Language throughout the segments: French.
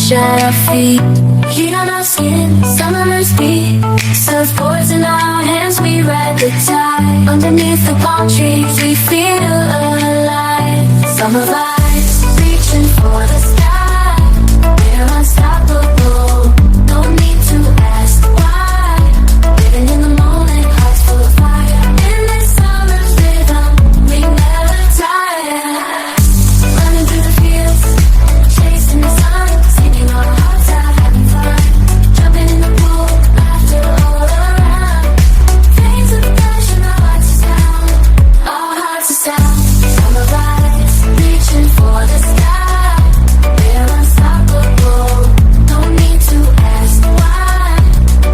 beach at our feet. Heat on our skin, summer's beat. Surfboards in our hands, we ride the tide. Underneath the palm trees, we feel alive. Summer vibes, reaching for the sky. We're unstoppable, no need to ask why. Living in the moment, hearts full of fire. In this summer's rhythm, we never tire. Running through the fields, chasing the sun, singing our hearts out, having fun. Jumping in the pool, laughter all around. Flames of passion, our hearts are sound. Our hearts are sound. Summer vibes, reaching for the sky. We're unstoppable, no need to ask why.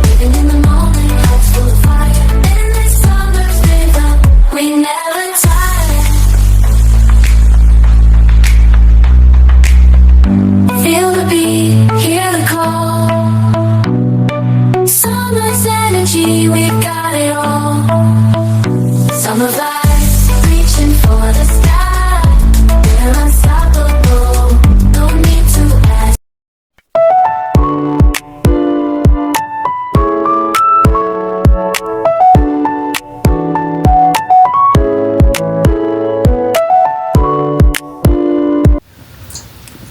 Living in the moment, hearts full of fire. In this summer's rhythm, we never tire. Feel the beat, hear the call. Summer's energy, we got it all. Summer vibes, reaching for the sky. We're unstoppable, no need to ask.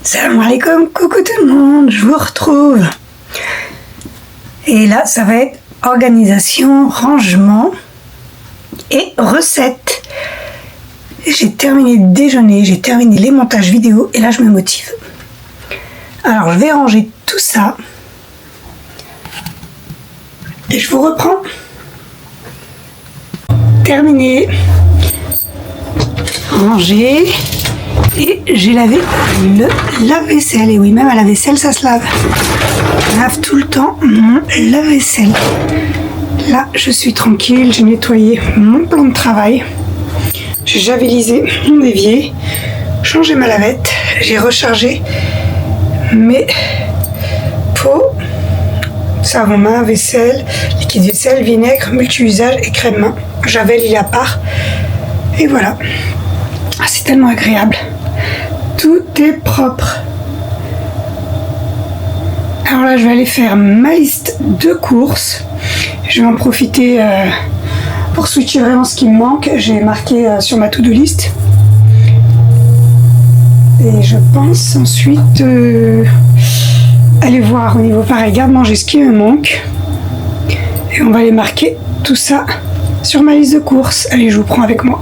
Salam alaikum, coucou tout le monde, je vous retrouve. Et là, ça va être organisation, rangement et recettes. J'ai terminé le déjeuner, j'ai terminé les montages vidéo et là je me motive. Alors je vais ranger tout ça et je vous reprends. Terminé, rangé. Et j'ai lavé le lave-vaisselle. Et oui, même à la vaisselle, ça se lave. Je lave tout le temps mon lave-vaisselle. Là, je suis tranquille. J'ai nettoyé mon plan de travail. J'ai javelisé mon évier. Changé ma lavette. J'ai rechargé mes pots. Savon main, vaisselle, liquide vaisselle, vinaigre, multi-usage et crème main. Javel, il est à part. Et voilà. Ah, c'est tellement agréable. Tout est propre. Alors là, je vais aller faire ma liste de courses. Je vais en profiter pour switcher vraiment ce qui me manque. J'ai marqué sur ma to-do list. Et je pense ensuite aller voir au niveau pareil, garde-manger ce qui me manque. Et on va aller marquer tout ça sur ma liste de courses. Allez, je vous prends avec moi.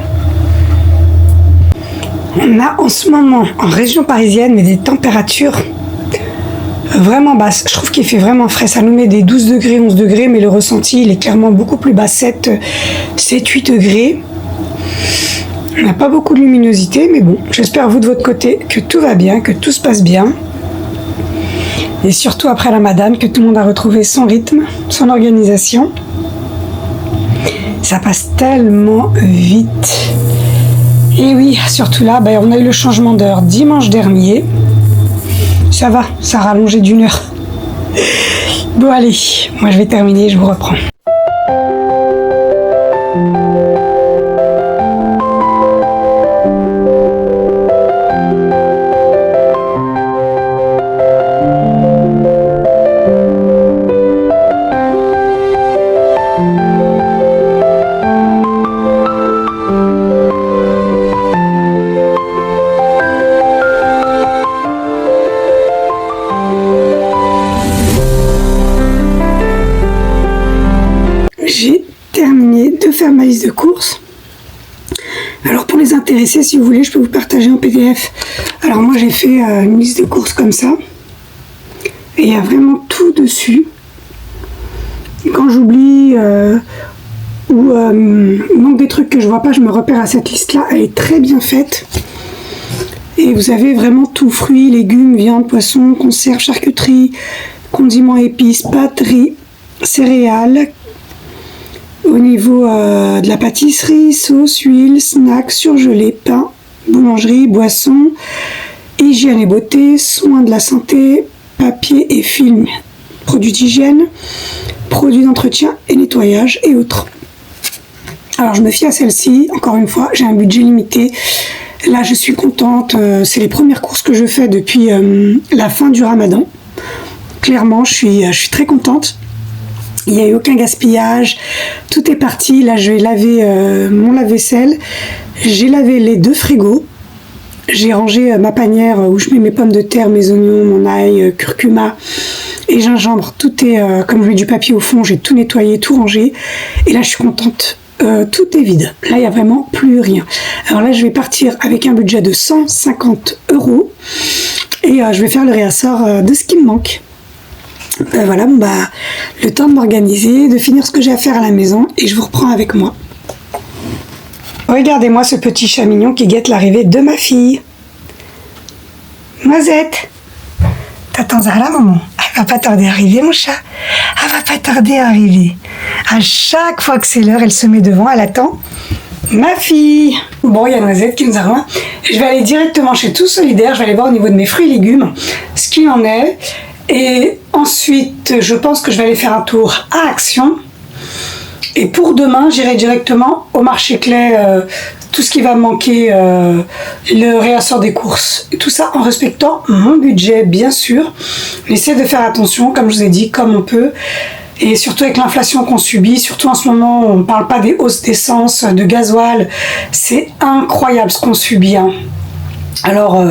On a en ce moment en région parisienne mais des températures vraiment basses. Je trouve qu'il fait vraiment frais. Ça nous met des 12 degrés, 11 degrés, mais le ressenti il est clairement beaucoup plus bas, 7, 8 degrés. On n'a pas beaucoup de luminosité, mais bon, j'espère vous de votre côté que tout va bien, que tout se passe bien. Et surtout après la Ramadan, que tout le monde a retrouvé son rythme, son organisation. Ça passe tellement vite. Et oui, surtout là, on a eu le changement d'heure dimanche dernier. Ça va, ça a rallongé d'1 heure. Bon allez, moi je vais terminer, je vous reprends. J'ai terminé de faire ma liste de courses. Alors pour les intéressés, si vous voulez, je peux vous partager en PDF. Alors moi j'ai fait une liste de courses comme ça. Et il y a vraiment tout dessus. Et quand j'oublie ou manque des trucs que je vois pas, je me repère à cette liste-là. Elle est très bien faite. Et vous avez vraiment tout, fruits, légumes, viande, poisson, conserve, charcuterie, condiments, épices, pâtes, riz, céréales. Au niveau de la pâtisserie, sauce, huile, snacks, surgelés, pain, boulangerie, boissons, hygiène et beauté, soins de la santé, papier et film, produits d'hygiène, produits d'entretien et nettoyage et autres. Alors je me fie à celle-ci, encore une fois, j'ai un budget limité. Là je suis contente, c'est les premières courses que je fais depuis la fin du Ramadan. clairement, je suis très contente. Il n'y a eu aucun gaspillage, tout est parti. Là, je vais laver mon lave-vaisselle. J'ai lavé les 2 frigos. J'ai rangé ma panière où je mets mes pommes de terre, mes oignons, mon ail, curcuma et gingembre. Tout est, comme je mets du papier au fond, j'ai tout nettoyé, tout rangé. Et là, je suis contente. Tout est vide. Là, il n'y a vraiment plus rien. Alors là, je vais partir avec un budget de 150 € et je vais faire le réassort de ce qui me manque. Voilà, bon bah, le temps de m'organiser, de finir ce que j'ai à faire à la maison et je vous reprends avec moi. Regardez-moi ce petit chat mignon qui guette l'arrivée de ma fille. Noisette, t'attends à la maman. Elle va pas tarder à arriver, mon chat. Elle va pas tarder à arriver. À chaque fois que c'est l'heure, elle se met devant, elle attend ma fille. Bon, il y a Noisette qui nous a rejoint. Je vais aller directement chez Tout Solidaire. Je vais aller voir au niveau de mes fruits et légumes ce qu'il en est. Et ensuite, je pense que je vais aller faire un tour à Action. Et pour demain, j'irai directement au marché Clay, tout ce qui va me manquer, le réassort des courses. Et tout ça en respectant mon budget, bien sûr. On essaie de faire attention, comme je vous ai dit, comme on peut. Et surtout avec l'inflation qu'on subit, surtout en ce moment, on ne parle pas des hausses d'essence, de gasoil. C'est incroyable ce qu'on subit. Hein. Alors,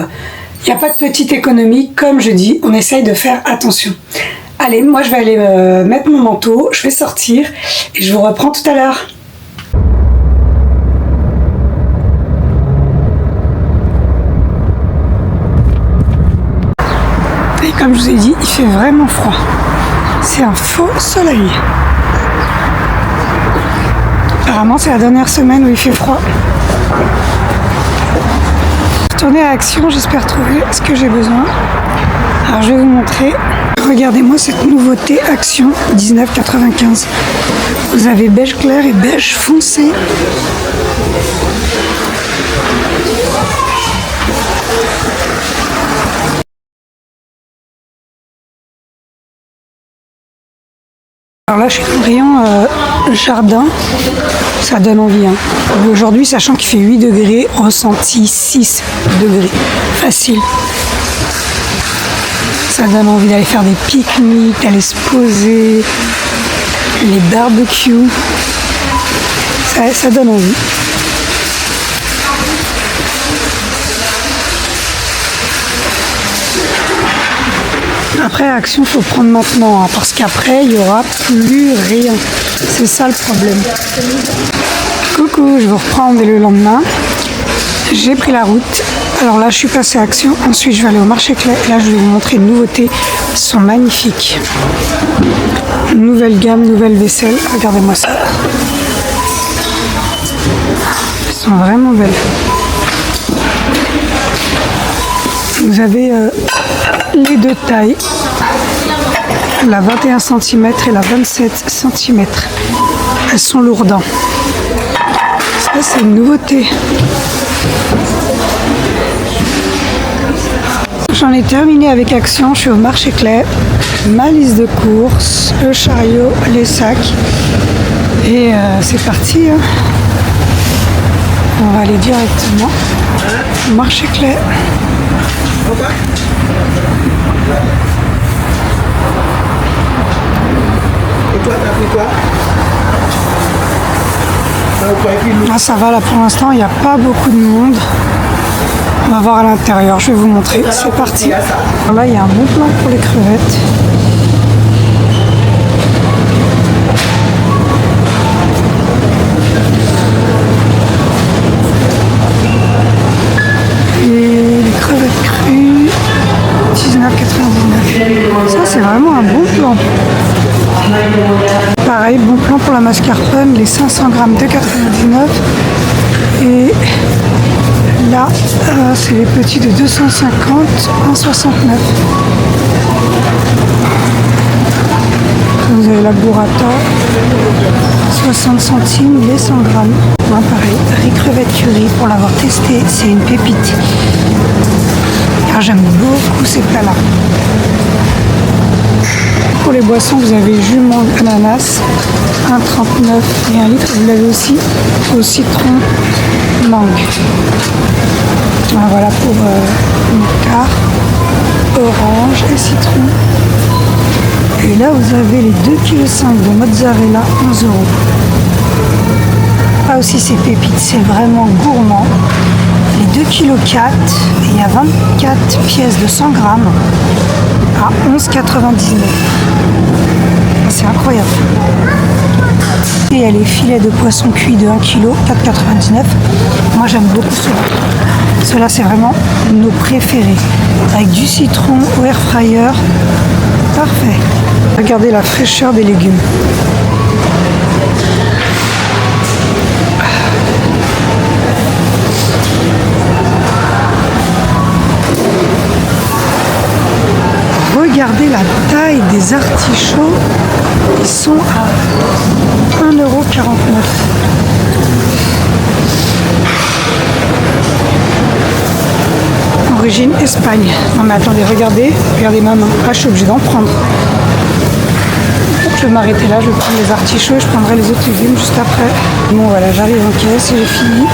il n'y a pas de petite économie. Comme je dis, on essaye de faire attention. Allez, moi je vais aller mettre mon manteau, je vais sortir et je vous reprends tout à l'heure. Et comme je vous ai dit, il fait vraiment froid. C'est un faux soleil. Apparemment, c'est la dernière semaine où il fait froid. Retourner à Action, j'espère trouver ce que j'ai besoin. Alors je vais vous montrer. Regardez-moi cette nouveauté Action 19,95. Vous avez beige clair et beige foncé. Alors là, je suis dans le rayon jardin. Ça donne envie. Hein. Aujourd'hui, sachant qu'il fait 8 degrés, ressenti 6 degrés. Facile. Ça donne envie d'aller faire des pique-niques, d'aller se poser, les barbecues. Ça donne envie. Après, Action, il faut prendre maintenant, hein, parce qu'après, il n'y aura plus rien. C'est ça le problème. Coucou, je vous reprends dès le lendemain. J'ai pris la route. Alors là, je suis passée à Action. Ensuite, je vais aller au marché Clay. Là, je vais vous montrer une nouveauté. Elles sont magnifiques. Nouvelle gamme, nouvelle vaisselle. Regardez-moi ça. Elles sont vraiment belles. Vous avez les 2 tailles. La 21 cm et la 27 cm. Elles sont lourdes. Ça, c'est une nouveauté. J'en ai terminé avec Action, je suis au marché Clay, ma liste de courses, le chariot, les sacs et c'est parti. Hein. On va aller directement au marché Clay. Et toi, t'as pris quoi? Ah, ça va là pour l'instant, il n'y a pas beaucoup de monde. On va voir à l'intérieur, je vais vous montrer. C'est parti. Alors là, il y a un bon plan pour les crevettes. Et les crevettes crues, 19,99. Ça, c'est vraiment un bon plan. Pareil, bon plan pour la mascarpone, les 500 grammes de 99. Et là, c'est les petits de 250, 1,69. Vous avez la burrata, 60 centimes les 100 grammes. Moi, pareil, riz crevette curry, pour l'avoir testé, c'est une pépite. Car j'aime beaucoup ces plats-là. Pour les boissons, vous avez jus mangue ananas, 1,39 et 1 litre. Vous l'avez aussi au citron mangue. Voilà pour mocha, orange et citron. Et là, vous avez les 2,5 kg de mozzarella, 11 euros. Là aussi, c'est pépite, c'est vraiment gourmand. Les 2,4 kg, il y a 24 pièces de 100 grammes à 11,99. C'est incroyable. Et il y a les filets de poisson cuit de 1 kg, 4,99. Moi, j'aime beaucoup ceux-là. Ceux-là, c'est vraiment nos préférés. Avec du citron au air fryer. Parfait. Regardez la fraîcheur des légumes. Regardez la taille des artichauts. Ils sont à 1,49 €. Origine Espagne. Non mais attendez, regardez ma main. Ah, je suis obligée d'en prendre. Je vais m'arrêter là, je vais prendre les artichauts et je prendrai les autres légumes juste après. Bon voilà, j'arrive en caisse et j'ai fini.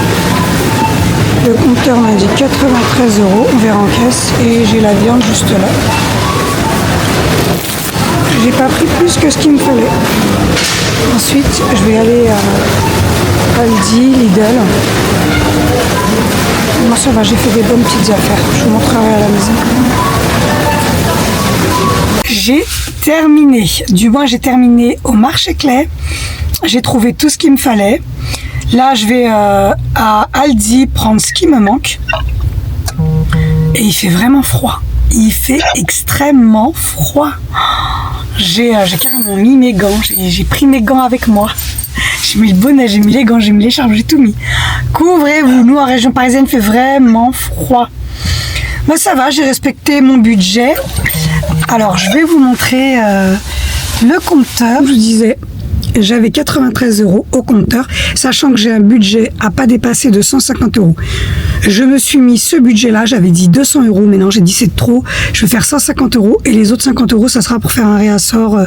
Le compteur m'a dit 93 €, on verra en caisse. Et j'ai la viande juste là. J'ai pas pris plus que ce qu'il me fallait. Ensuite, je vais aller à Aldi, Lidl. Moi ça va, j'ai fait des bonnes petites affaires. Je vous montrerai à la maison. J'ai terminé. Du moins, j'ai terminé au marché Clay. J'ai trouvé tout ce qu'il me fallait. Là, je vais à Aldi prendre ce qui me manque. Et il fait vraiment froid. Il fait extrêmement froid. J'ai carrément mis mes gants. J'ai pris mes gants avec moi. J'ai mis le bonnet, j'ai mis les gants, j'ai mis les charges, j'ai tout mis. Couvrez-vous, nous en région parisienne, il fait vraiment froid. Mais ça va, j'ai respecté mon budget. Alors, je vais vous montrer le compteur. Je vous disais, j'avais 93 € au compteur, sachant que j'ai un budget à pas dépasser de 150 €. Je me suis mis ce budget-là, j'avais dit 200 €, mais non, j'ai dit c'est trop. Je vais faire 150 € et les autres 50 €, ça sera pour faire un réassort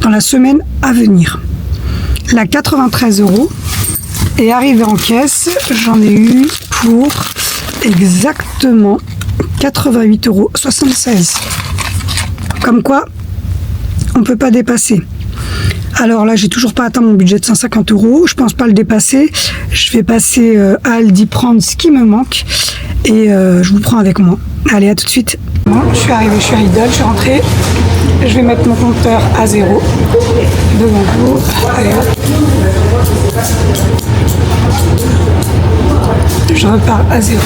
dans la semaine à venir. La 93 € est arrivée en caisse, j'en ai eu pour exactement 88,76 €. Comme quoi, on ne peut pas dépasser. Alors là, j'ai toujours pas atteint mon budget de 150 €. Je pense pas le dépasser. Je vais passer à Aldi prendre ce qui me manque et je vous prends avec moi. Allez, à tout de suite. Bon, je suis arrivée, je suis à Lidl, je suis rentrée. Je vais mettre mon compteur à 0 devant vous. Allez, hop. Je repars à 0.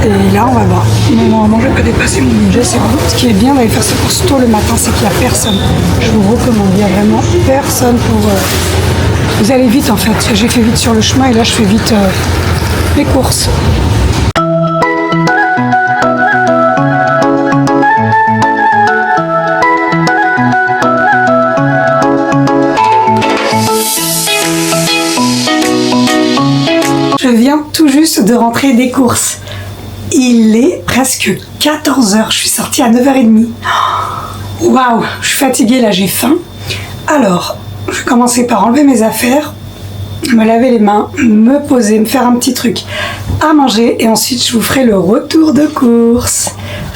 Et là, on va voir. Mais normalement, je ne vais pas dépasser mon budget, c'est bon. Ce qui est bien d'aller faire ses courses tôt le matin, c'est qu'il n'y a personne. Je vous recommande, il n'y a vraiment personne pour... Vous allez vite en fait. J'ai fait vite sur le chemin et là, je fais vite les courses. Je viens tout juste de rentrer des courses. Il est presque 14 h. Je suis sortie à 9h30. Waouh, je suis fatiguée là, j'ai faim. Alors, je vais commencer par enlever mes affaires, me laver les mains, me poser, me faire un petit truc à manger et ensuite je vous ferai le retour de course.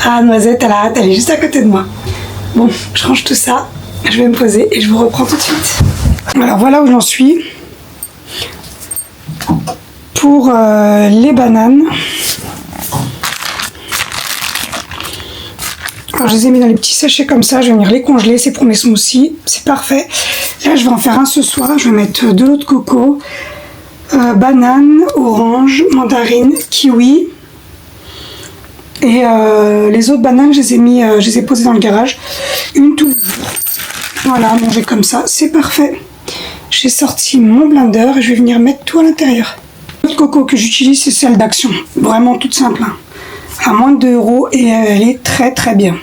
Ah, Noisette, elle est juste à côté de moi. Bon, je range tout ça, je vais me poser et je vous reprends tout de suite. Alors voilà où j'en suis. Pour les bananes. Alors, je les ai mis dans les petits sachets comme ça, je vais venir les congeler, c'est pour mes smoothies, c'est parfait. Là, je vais en faire un ce soir, je vais mettre de l'eau de coco, banane, orange, mandarine, kiwi. Et les autres bananes, je les ai posées dans le garage, une tous les jours. Voilà, manger comme ça, c'est parfait. J'ai sorti mon blender et je vais venir mettre tout à l'intérieur. L'eau de coco que j'utilise, c'est celle d'Action, vraiment toute simple, hein. À moins de 2 € et elle est très très bien.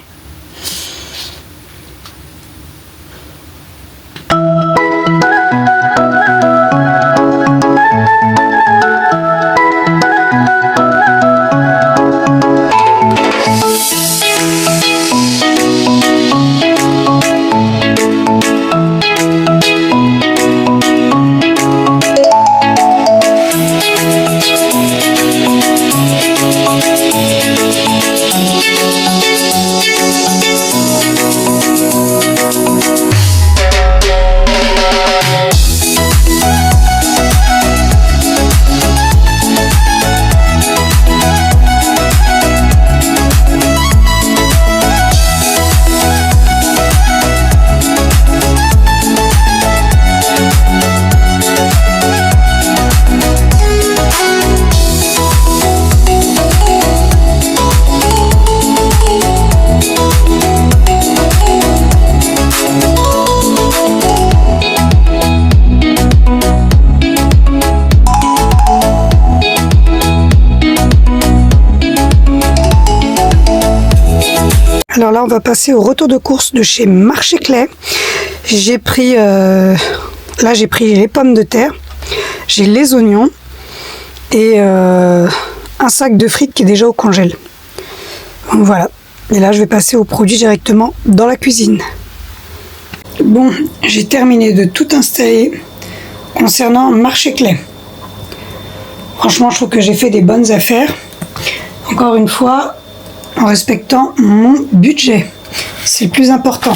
Alors là, on va passer au retour de course de chez Marché Clé. J'ai pris, là j'ai pris les pommes de terre, j'ai les oignons et un sac de frites qui est déjà au congèle. Donc voilà. Et là, je vais passer aux produits directement dans la cuisine. Bon, j'ai terminé de tout installer concernant Marché Clé. Franchement, je trouve que j'ai fait des bonnes affaires. Encore une fois, en respectant mon budget. C'est le plus important.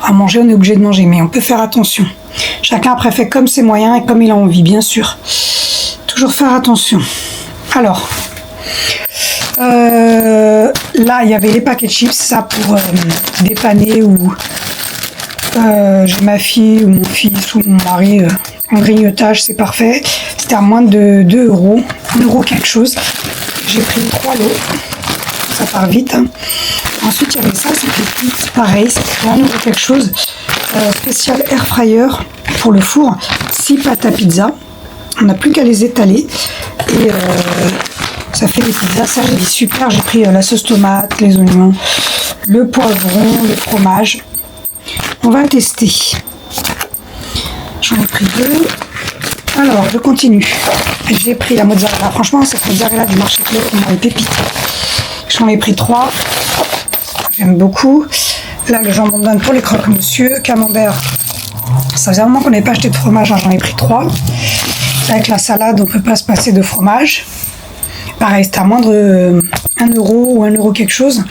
À manger, on est obligé de manger, mais on peut faire attention. Chacun après fait comme ses moyens et comme il a envie, bien sûr. Toujours faire attention. Alors, là, il y avait les paquets de chips, ça pour dépanner ou j'ai ma fille ou mon fils ou mon mari en grignotage, c'est parfait. C'était à moins de 2 €, 1 € quelque chose. J'ai pris 3 lots, ça part vite. Hein. Ensuite, il y avait ça, c'était pareil, c'était 1 € quelque chose. Spécial air fryer pour le four, 6 pâtes à pizza. On n'a plus qu'à les étaler. Et ça fait des pizzas, ça j'ai dit super. J'ai pris la sauce tomate, les oignons, le poivron, le fromage. On va tester. J'en ai pris 2. Alors, je continue. J'ai pris la mozzarella. Franchement, cette mozzarella du Marché Clé, on est pépite. J'en ai pris 3. J'aime beaucoup. Là, le jambon de Dinde pour les croque-monsieur. Camembert. Ça faisait un moment qu'on n'avait pas acheté de fromage. Hein. J'en ai pris 3. Avec la salade, on ne peut pas se passer de fromage. Pareil, c'était à moins de 1 € ou 1 € quelque chose.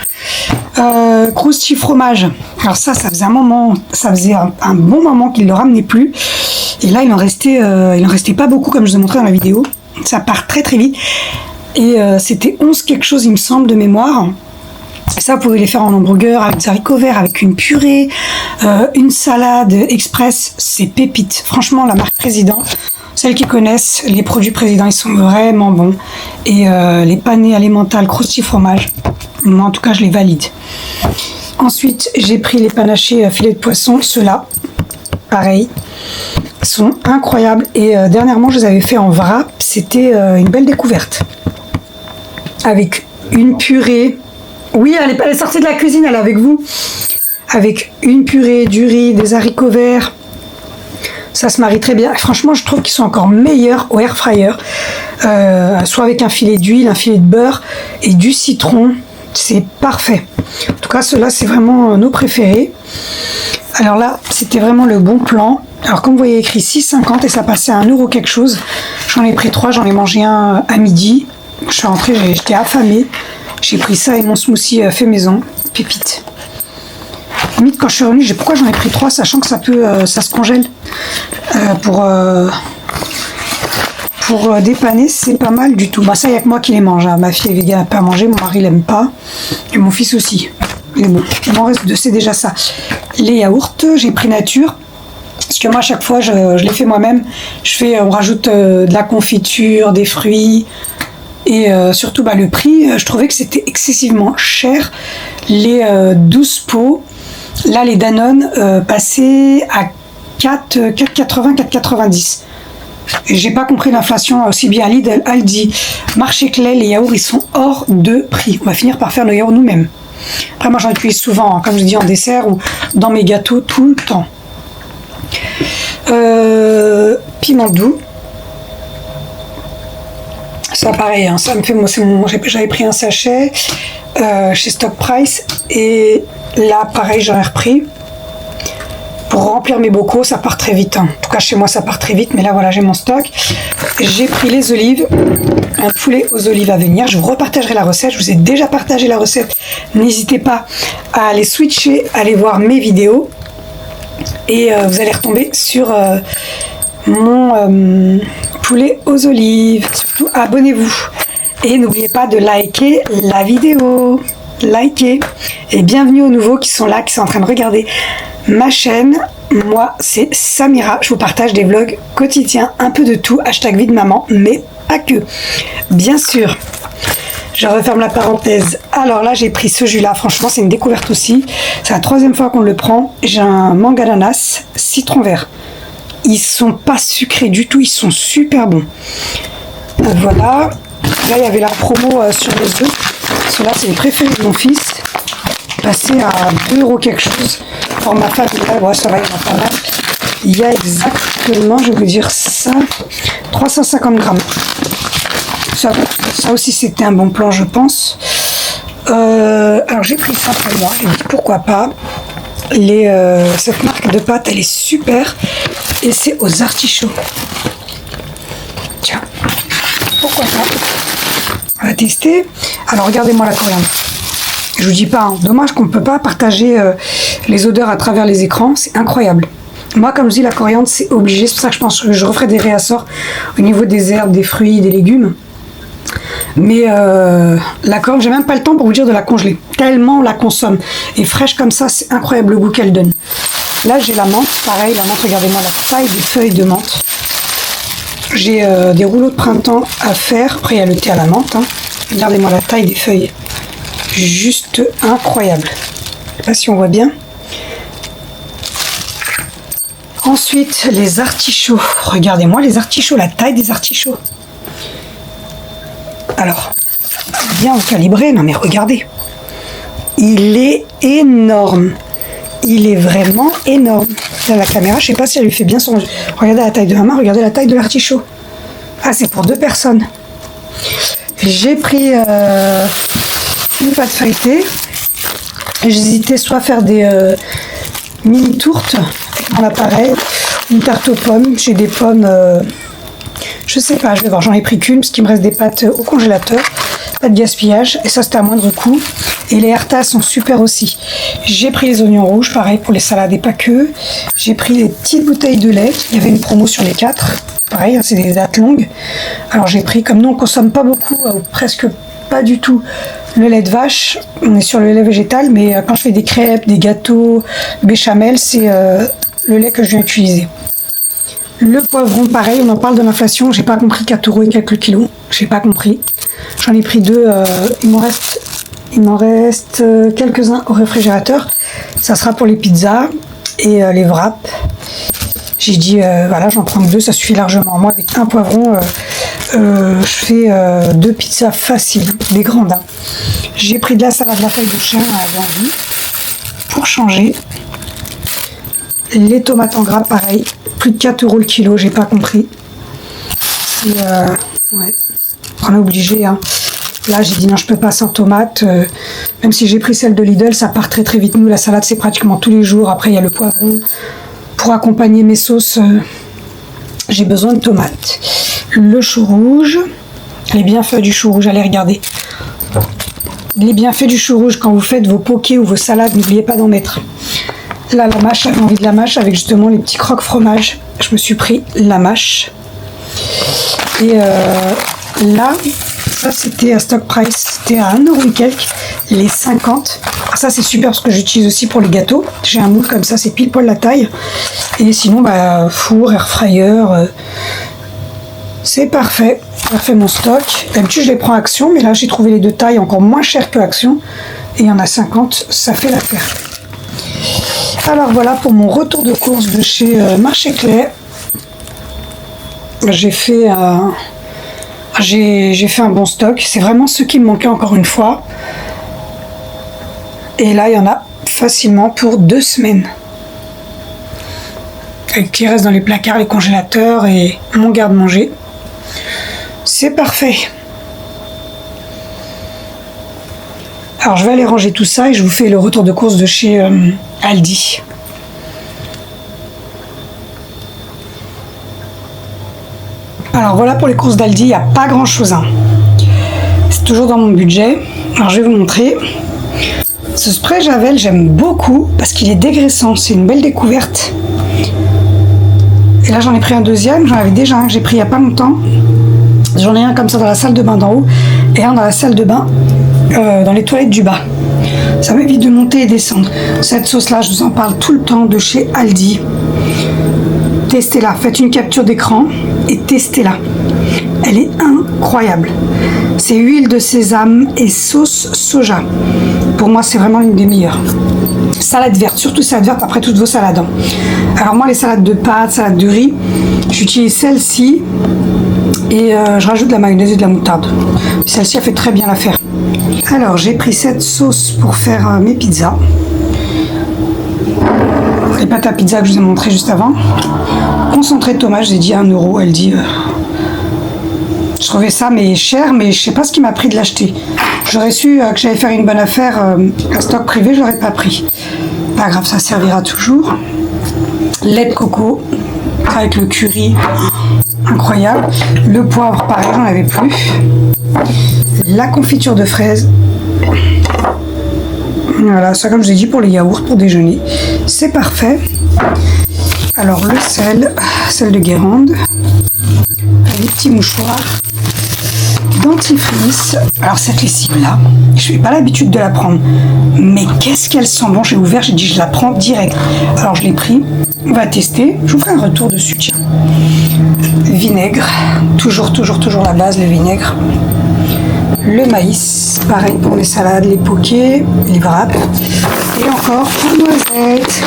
Crousty fromage. Alors ça faisait un moment, ça faisait un bon moment qu'il ne le ramenait plus. Et là, il en restait pas beaucoup, comme je vous ai montré dans la vidéo. Ça part très très vite. Et c'était 11 quelque chose, il me semble, de mémoire. Ça, vous pouvez les faire en hamburger, avec des haricots verts, avec une purée, une salade express. C'est pépite. Franchement, la marque Président. Celles qui connaissent les produits Président, ils sont vraiment bons. Et les panés alimentaires, croustilles fromage, moi en tout cas je les valide. Ensuite, j'ai pris les panachés filets de poisson, ceux-là, pareil, sont incroyables. Et dernièrement, je les avais fait en wrap, c'était une belle découverte. Avec une purée, oui, elle est sortie de la cuisine, elle est avec vous. Avec une purée, du riz, des haricots verts. Ça se marie très bien. Franchement, je trouve qu'ils sont encore meilleurs au air fryer. Soit avec un filet d'huile, un filet de beurre et du citron. C'est parfait. En tout cas, ceux-là, c'est vraiment nos préférés. Alors là, c'était vraiment le bon plan. Alors, comme vous voyez écrit 6,50 et ça passait à 1 € quelque chose. J'en ai pris 3, j'en ai mangé un à midi. Je suis rentrée, j'étais affamée. J'ai pris ça et mon smoothie fait maison. Pépite. Limite, quand je suis revenue, pourquoi j'en ai pris 3, sachant que ça se congèle pour dépanner, c'est pas mal du tout. Bah ça, il n'y a que moi qui les mange. Hein. Ma fille est végane, elle n'a pas à manger, mon mari l'aime pas, et mon fils aussi. Mais bon, il m'en reste 2, c'est déjà ça. Les yaourts, j'ai pris nature, parce que moi, à chaque fois, je les fais moi-même. On rajoute de la confiture, des fruits, et surtout, le prix, je trouvais que c'était excessivement cher. Les 12 pots, là, les Danone passaient à 4,80, 4,90. J'ai pas compris l'inflation aussi bien à Lidl, Aldi, Marché Clé, les yaourts, ils sont hors de prix. On va finir par faire nos yaourts nous-mêmes. Après, moi, j'en utilise souvent, hein, comme je dis, en dessert ou dans mes gâteaux tout le temps. Piment doux. Ça, pareil, hein, ça me fait... J'avais pris un sachet chez Stock Price et là, pareil, j'en ai repris. Pour remplir mes bocaux, ça part très vite. Hein. En tout cas, chez moi, ça part très vite. Mais là, voilà, j'ai mon stock. J'ai pris les olives. Un poulet aux olives à venir. Je vous repartagerai la recette. Je vous ai déjà partagé la recette. N'hésitez pas à aller switcher, à aller voir mes vidéos. Et vous allez retomber sur mon poulet aux olives. Surtout, abonnez-vous. Et n'oubliez pas de liker la vidéo. Likez. Et bienvenue aux nouveaux qui sont là, qui sont en train de regarder ma chaîne. Moi, c'est Samira. Je vous partage des vlogs quotidiens, un peu de tout. Hashtag vie de maman, mais pas que. Bien sûr. Je referme la parenthèse. Alors là, j'ai pris ce jus-là. Franchement, c'est une découverte aussi. C'est la 3e fois qu'on le prend. J'ai un mangue ananas, citron vert. Ils sont pas sucrés du tout. Ils sont super bons. Voilà. Là, il y avait la promo sur les œufs. Ceux-là, c'est les préférés de mon fils. passé à 2 € quelque chose. Pour ma famille, ouais, ça va, il y en a pas mal. Il y a exactement, je vais vous dire ça, 350 grammes. Ça aussi, c'était un bon plan, je pense. Alors, j'ai pris ça pour moi. J'ai dit pourquoi pas. Cette marque de pâtes, elle est super. Et c'est aux artichauts. Tiens, pourquoi pas. On va tester. Alors, regardez-moi la coriandre. Je vous dis pas, hein, dommage qu'on ne peut pas partager les odeurs à travers les écrans. C'est incroyable. Moi, comme je dis, la coriandre, c'est obligé. C'est pour ça que je pense que je referai des réassorts au niveau des herbes, des fruits, des légumes. Mais la coriandre, j'ai même pas le temps pour vous dire de la congeler. Tellement on la consomme. Et fraîche comme ça, c'est incroyable le goût qu'elle donne. Là, j'ai la menthe. Pareil, la menthe, regardez-moi la taille des feuilles de menthe. J'ai des rouleaux de printemps à faire. Après, il y a le thé à la menthe. Hein. Regardez-moi la taille des feuilles. Juste incroyable. Je sais pas si on voit bien. Ensuite, les artichauts. Regardez-moi les artichauts, la taille des artichauts. Alors, bien calibré, non mais regardez. Il est énorme. Il est vraiment énorme. Là, la caméra, je sais pas si elle lui fait bien son... Regardez la taille de ma main, regardez la taille de l'artichaut. Ah, c'est pour 2 personnes. J'ai pris une pâte feuilletée. J'hésitais soit à faire des mini tourtes dans l'appareil, une tarte aux pommes. J'ai des pommes, je sais pas, je vais voir. J'en ai pris qu'une parce qu'il me reste des pâtes au congélateur. Pas de gaspillage. Et ça, c'était à moindre coût. Et les Hertas sont super aussi. J'ai pris les oignons rouges, pareil pour les salades et pas que. J'ai pris les petites bouteilles de lait. Il y avait une promo sur les 4. Pareil, c'est des dates longues. Alors j'ai pris, comme nous on consomme pas beaucoup, ou presque pas du tout, le lait de vache. On est sur le lait végétal, mais quand je fais des crêpes, des gâteaux, béchamel, c'est le lait que je viens utiliser. Le poivron, pareil, on en parle de l'inflation. J'ai pas compris 4 € et quelques kilos. J'ai pas compris. J'en ai pris 2. Il m'en reste quelques-uns au réfrigérateur. Ça sera pour les pizzas et les wraps. J'ai dit, voilà, j'en prends 2, ça suffit largement. Moi, avec un poivron, je fais 2 pizzas faciles, des grandes. Hein. J'ai pris de la salade, de la feuille de chien à l'envie pour changer. Les tomates en gras, pareil. Plus de 4 € le kilo, j'ai pas compris. Ouais. On est obligé, hein. Là, j'ai dit non, je peux pas sans tomates. Même si j'ai pris celle de Lidl, ça part très très vite. Nous, la salade, c'est pratiquement tous les jours. Après, il y a le poivron. Pour accompagner mes sauces, j'ai besoin de tomates. Le chou rouge. Les bienfaits du chou rouge, allez regarder. Les bienfaits du chou rouge, quand vous faites vos pokés ou vos salades, n'oubliez pas d'en mettre. Là, la mâche, j'avais envie de la mâche avec justement les petits croque fromage. Je me suis pris la mâche. Et là, ça c'était à stock price, c'était à 1 € et quelques, les 50. Ah, ça c'est super parce que j'utilise aussi pour les gâteaux. J'ai un moule comme ça, c'est pile poil la taille. Et sinon, bah, four, air fryer, c'est parfait. J'ai fait mon stock. D'habitude, je les prends à Action, mais là j'ai trouvé les 2 tailles encore moins chères que Action. Et il y en a 50, ça fait l'affaire. Alors voilà pour mon retour de course de chez Marché Clé. J'ai fait un bon stock. C'est vraiment ce qui me manquait encore une fois. Et là, il y en a facilement pour 2 semaines. Et qui reste dans les placards, les congélateurs et mon garde-manger. C'est parfait. Alors, je vais aller ranger tout ça et je vous fais le retour de course de chez Aldi. Alors voilà pour les courses d'Aldi, il n'y a pas grand chose. Hein. C'est toujours dans mon budget. Alors je vais vous montrer. Ce spray Javel, j'aime beaucoup parce qu'il est dégraissant. C'est une belle découverte. Et là j'en ai pris un deuxième. J'en avais déjà un que j'ai pris il n'y a pas longtemps. J'en ai un comme ça dans la salle de bain d'en haut et un dans la salle de bain dans les toilettes du bas. Ça m'évite de monter et descendre. Cette sauce-là, je vous en parle tout le temps de chez Aldi. Testez-la, faites une capture d'écran et testez-la. Elle est incroyable. C'est huile de sésame et sauce soja. Pour moi, c'est vraiment l'une des meilleures. Salade verte, surtout salade verte après toutes vos salades. Alors moi, les salades de pâtes, salades de riz, j'utilise celle-ci et je rajoute de la mayonnaise et de la moutarde. Celle-ci, elle fait très bien l'affaire. Alors j'ai pris cette sauce pour faire mes pizzas. Les pâtes à pizza que je vous ai montré juste avant. Concentré de tomate, j'ai dit 1 €. Elle dit... je trouvais ça mais cher, mais je sais pas ce qui m'a pris de l'acheter. J'aurais su que j'allais faire une bonne affaire à stock privé, je l'aurais pas pris. Pas grave, ça servira toujours. Lait de coco avec le curry, incroyable. Le poivre, pareil, j'en avais plus. La confiture de fraises. Voilà, ça comme je l'ai dit pour les yaourts pour déjeuner. C'est parfait. Alors le sel de Guérande. Les petits mouchoirs. Dentifrice. Alors cette lessive là, je n'ai pas l'habitude de la prendre. Mais qu'est-ce qu'elle sent bon. J'ai ouvert, j'ai dit je la prends direct. Alors je l'ai pris. On va tester. Je vous ferai un retour dessus. Tiens. Vinaigre. Toujours la base, le vinaigre. Le maïs, pareil pour les salades, les pokés, les wraps. Et encore la noisette,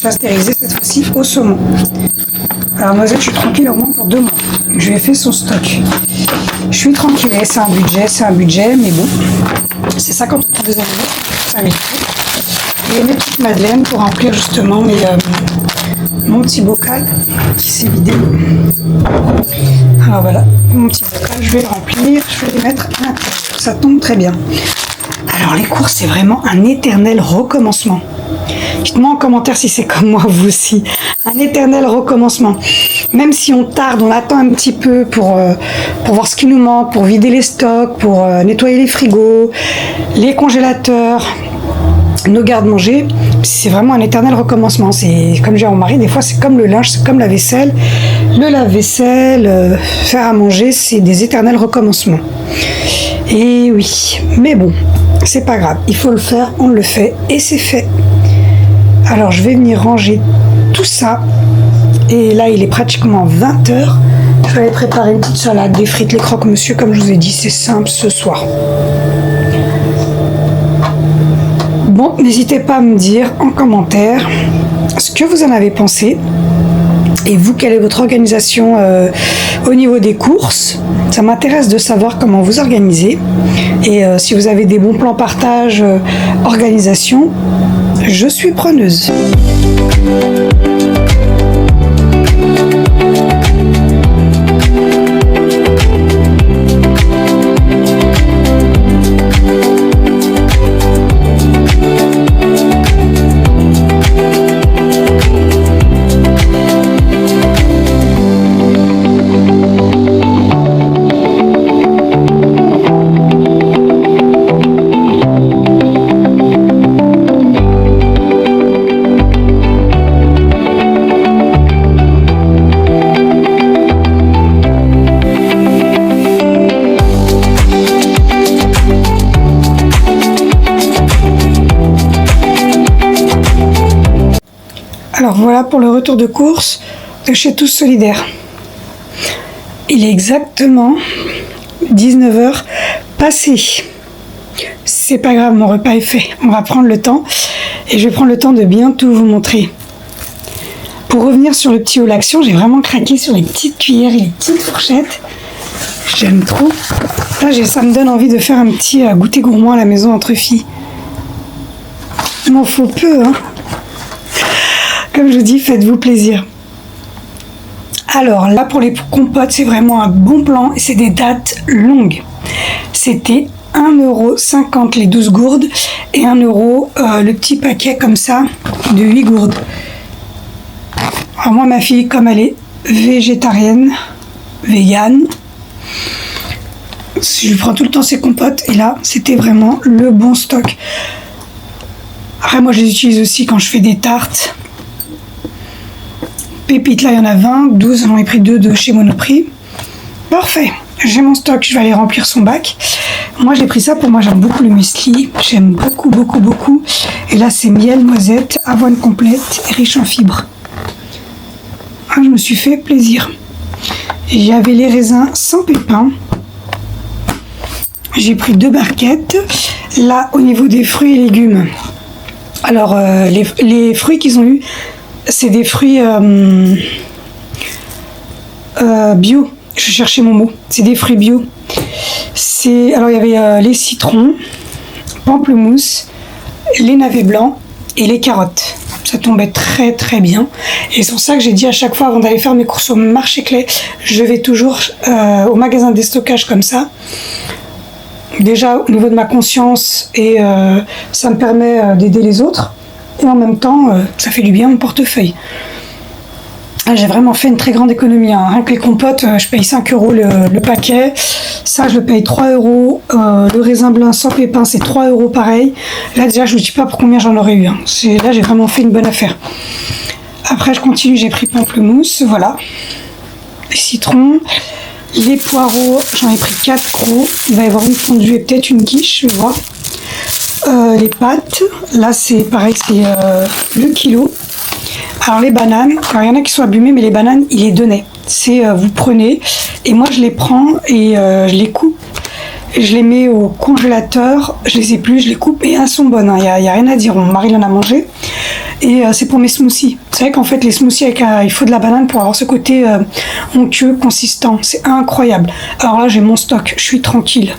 pasteurisée cette fois-ci au saumon. Alors noisette, je suis tranquille au moins pour 2 mois. Je lui ai fait son stock. Je suis tranquille, c'est un budget, mais bon, c'est ça quand on prend des animaux, ça m'est fait. Et mes petites madeleines pour remplir justement mon petit bocal qui s'est vidé. Alors voilà, mon petit bocal, je vais le remplir, je vais les mettre à l'intérieur. Ça tombe très bien. Alors les courses, c'est vraiment un éternel recommencement. Dites-moi en commentaire si c'est comme moi, vous aussi. Un éternel recommencement. Même si on tarde, on attend un petit peu pour voir ce qui nous manque, pour vider les stocks, pour nettoyer les frigos, les congélateurs, nos garde-manger. C'est vraiment un éternel recommencement. C'est comme j'ai à mon mari, des fois c'est comme le linge, c'est comme la vaisselle. Le lave-vaisselle, faire à manger, c'est des éternels recommencements. Et oui, mais bon, c'est pas grave. Il faut le faire, on le fait et c'est fait. Alors je vais venir ranger tout ça. Et là, il est pratiquement 20 h. Je vais aller préparer une petite salade, des frites, les croque-monsieur, comme je vous ai dit, c'est simple ce soir. Bon, n'hésitez pas à me dire en commentaire ce que vous en avez pensé. Et vous, quelle est votre organisation au niveau des courses? Ça m'intéresse de savoir comment vous organisez. Et si vous avez des bons plans partage, organisation, je suis preneuse. Alors voilà pour le retour de course de chez Tous Solidaires. Il est exactement 19 h passées. C'est pas grave, mon repas est fait. On va prendre le temps et je vais prendre le temps de bien tout vous montrer. Pour revenir sur le petit haut l'action, j'ai vraiment craqué sur les petites cuillères et les petites fourchettes. J'aime trop. Là, ça me donne envie de faire un petit goûter gourmand à la maison entre filles. Il m'en faut peu, hein. Comme je vous dis, faites-vous plaisir. Alors là, pour les compotes, c'est vraiment un bon plan et c'est des dates longues. C'était 1,50 € les 12 gourdes et 1 € le petit paquet comme ça de 8 gourdes. Alors moi, ma fille, comme elle est végétarienne, végane, je lui prends tout le temps ses compotes et là, c'était vraiment le bon stock. Après, moi, je les utilise aussi quand je fais des tartes. Pépites, là, il y en a 20, 12, j'en ai pris 2 de chez Monoprix. Parfait, j'ai mon stock, je vais aller remplir son bac. Moi, j'ai pris ça pour moi, j'aime beaucoup le muesli. J'aime beaucoup, beaucoup, beaucoup. Et là, c'est miel, noisette, avoine complète, riche en fibres. Ah, je me suis fait plaisir. Et j'avais les raisins sans pépins. J'ai pris 2 barquettes. Là, au niveau des fruits et légumes. Alors, les fruits qu'ils ont eu, c'est des fruits bio. Je cherchais mon mot. C'est des fruits bio. Alors il y avait les citrons, pamplemousse, les navets blancs et les carottes. Ça tombait très très bien. Et c'est pour ça que j'ai dit à chaque fois avant d'aller faire mes courses au marché Clé, je vais toujours au magasin de déstockage comme ça. Déjà au niveau de ma conscience et ça me permet d'aider les autres. Et en même temps, ça fait du bien à mon portefeuille. J'ai vraiment fait une très grande économie. Hein. Rien que les compotes, je paye 5 € le paquet. Ça, je le paye 3 €. Le raisin blanc sans pépins, c'est 3 € pareil. Là, déjà, je ne vous dis pas pour combien j'en aurais eu. Hein. Là, j'ai vraiment fait une bonne affaire. Après, je continue. J'ai pris pamplemousse. Voilà. Les citrons. Les poireaux, j'en ai pris 4 gros. Il va y avoir une fondue et peut-être une quiche, je vais voir. Les pâtes. Là, c'est pareil, c'est le kilo. Alors les bananes, alors il y en a qui sont abîmées, mais les bananes, ils les donnaient. C'est vous prenez, et moi je les prends et je les coupe. Et je les mets au congélateur, je les épluche, je les coupe et elles sont bonnes. Il n'y a rien à dire, mon mari en a mangé. Et c'est pour mes smoothies. Vous savez qu'en fait les smoothies, il faut de la banane pour avoir ce côté onctueux, consistant. C'est incroyable. Alors là j'ai mon stock, je suis tranquille.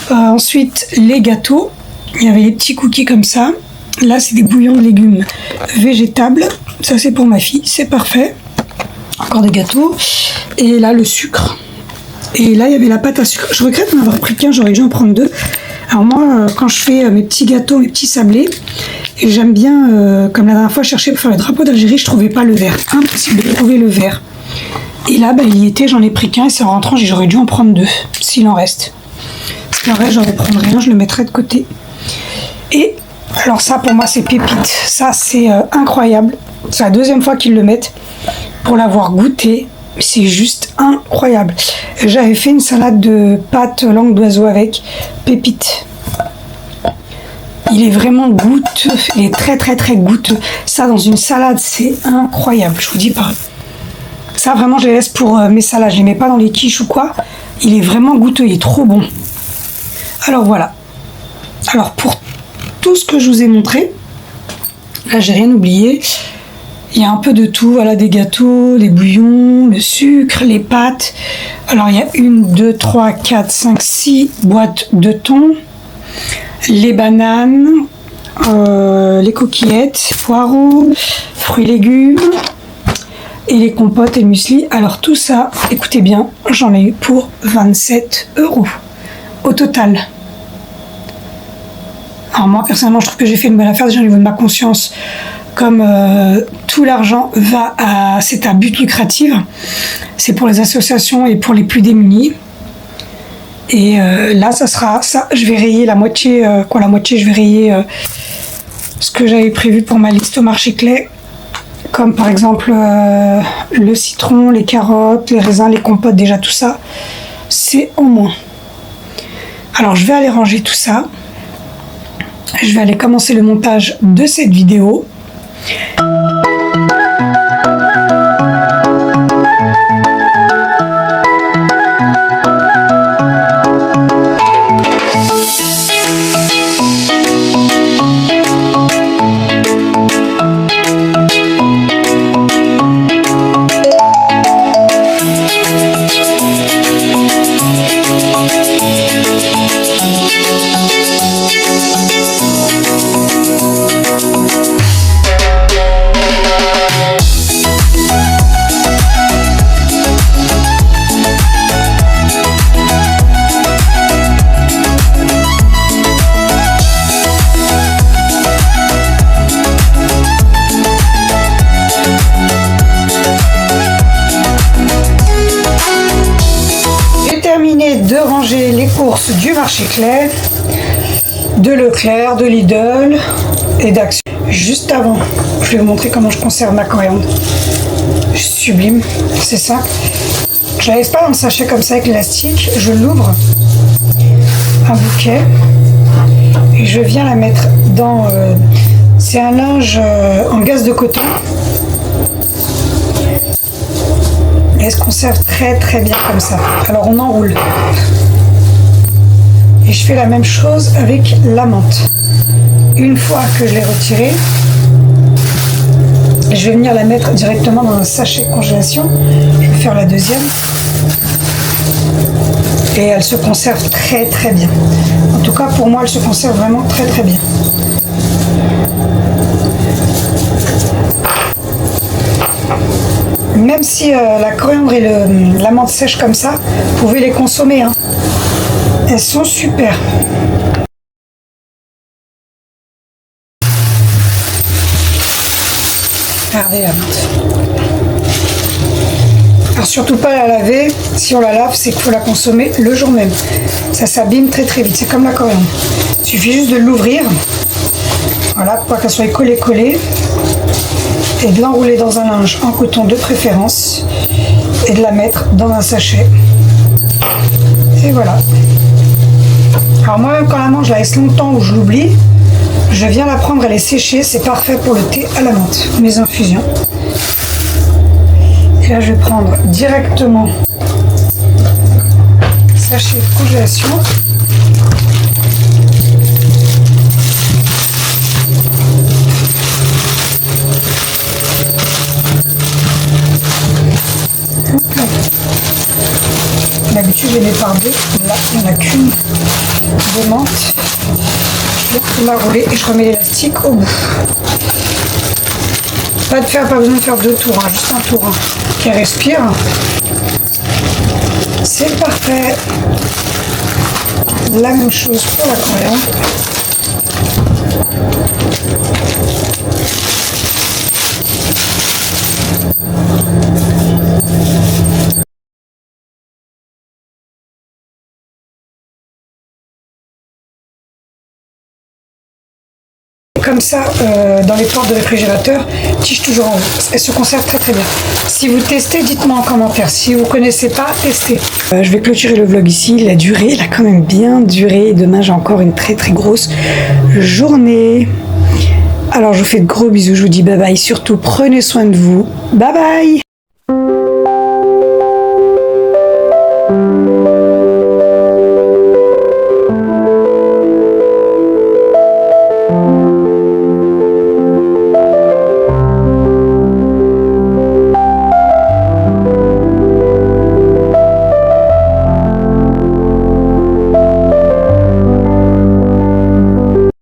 Ensuite les gâteaux, il y avait les petits cookies comme ça. Là, c'est des bouillons de légumes végétables. Ça, c'est pour ma fille. C'est parfait. Encore des gâteaux. Et là, le sucre. Et là, il y avait la pâte à sucre. Je regrette d'en avoir pris qu'un. J'aurais dû en prendre 2. Alors moi, quand je fais mes petits gâteaux, mes petits sablés, j'aime bien, comme la dernière fois, chercher pour faire le drapeau d'Algérie, je trouvais pas le verre. Impossible de trouver le verre. Et là, il y était. J'en ai pris qu'un. Et c'est en rentrant, j'aurais dû en prendre 2. S'il en reste. S'il en reste, j'en prendrai un. Je le mettrai de côté. Et... alors ça pour moi c'est pépite, ça c'est incroyable, c'est la deuxième fois qu'ils le mettent, pour l'avoir goûté, c'est juste incroyable. J'avais fait une salade de pâtes langue d'oiseau avec, pépite. Il est vraiment goûteux, il est très très très goûteux. Ça dans une salade c'est incroyable, je vous dis pas. Ça vraiment je les laisse pour mes salades, je les mets pas dans les quiches ou quoi, il est vraiment goûteux, il est trop bon. Alors voilà, alors pour tout ce que je vous ai montré, là j'ai rien oublié, il y a un peu de tout, voilà, des gâteaux, des bouillons, le sucre, les pâtes. Alors il y a 1, 2, 3, 4, 5, 6 boîtes de thon, les bananes, les coquillettes, poireaux, fruits et légumes et les compotes et le muesli. Alors tout ça, écoutez bien, j'en ai eu pour 27 € au total. Alors moi personnellement je trouve que j'ai fait une bonne affaire déjà au niveau de ma conscience, comme tout l'argent va c'est à but lucratif, c'est pour les associations et pour les plus démunis. Et là ça sera ça, je vais rayer la moitié, je vais rayer ce que j'avais prévu pour ma liste au marché Clé, comme par exemple le citron, les carottes, les raisins, les compotes, déjà tout ça, c'est en moins. Alors je vais aller ranger tout ça. Je vais aller commencer le montage de cette vidéo. De ranger les courses du marché Clé, de Leclerc, de Lidl et d'Action. Juste avant, je vais vous montrer comment je conserve ma coriandre. Sublime, c'est ça. Je la laisse pas dans le sachet comme ça avec l'élastique, je l'ouvre, un bouquet, et je viens la mettre dans... c'est un linge en gaze de coton. Elle se conserve très très bien comme ça. Alors on enroule. Et je fais la même chose avec la menthe. Une fois que je l'ai retirée, je vais venir la mettre directement dans un sachet de congélation. Je vais faire la deuxième. Et elle se conserve très très bien. En tout cas pour moi elle se conserve vraiment très très bien. Même si la coriandre et la menthe sèche comme ça, vous pouvez les consommer, hein. Elles sont super. Regardez la menthe. Alors surtout pas la laver. Si on la lave, c'est qu'il faut la consommer le jour même. Ça s'abîme très très vite. C'est comme la coriandre. Il suffit juste de l'ouvrir. Voilà, pour pas qu'elle soit collée. Et de l'enrouler dans un linge en coton de préférence. Et de la mettre dans un sachet. Et voilà. Alors moi-même quand la mange, je la laisse longtemps ou je l'oublie. Je viens la prendre, elle est séchée. C'est parfait pour le thé à la menthe. Mes infusions. Et là, je vais prendre directement sachet de congélation. D'habitude, je les mets par deux. Là, il n'y en a qu'une de menthe. Je vais la rouler et je remets l'élastique au bout. Pas besoin de faire deux tours, hein, juste un tour hein, qui respire. C'est parfait. La même chose pour la coriandre. Comme ça, dans les portes de réfrigérateur, tige toujours en haut. Elle se conserve très très bien. Si vous testez, dites-moi en commentaire. Si vous ne connaissez pas, testez. Je vais clôturer le vlog ici. Il a duré, il a quand même bien duré. Demain, j'ai encore une très très grosse journée. Alors, je vous fais de gros bisous. Je vous dis bye bye. Surtout, prenez soin de vous. Bye bye.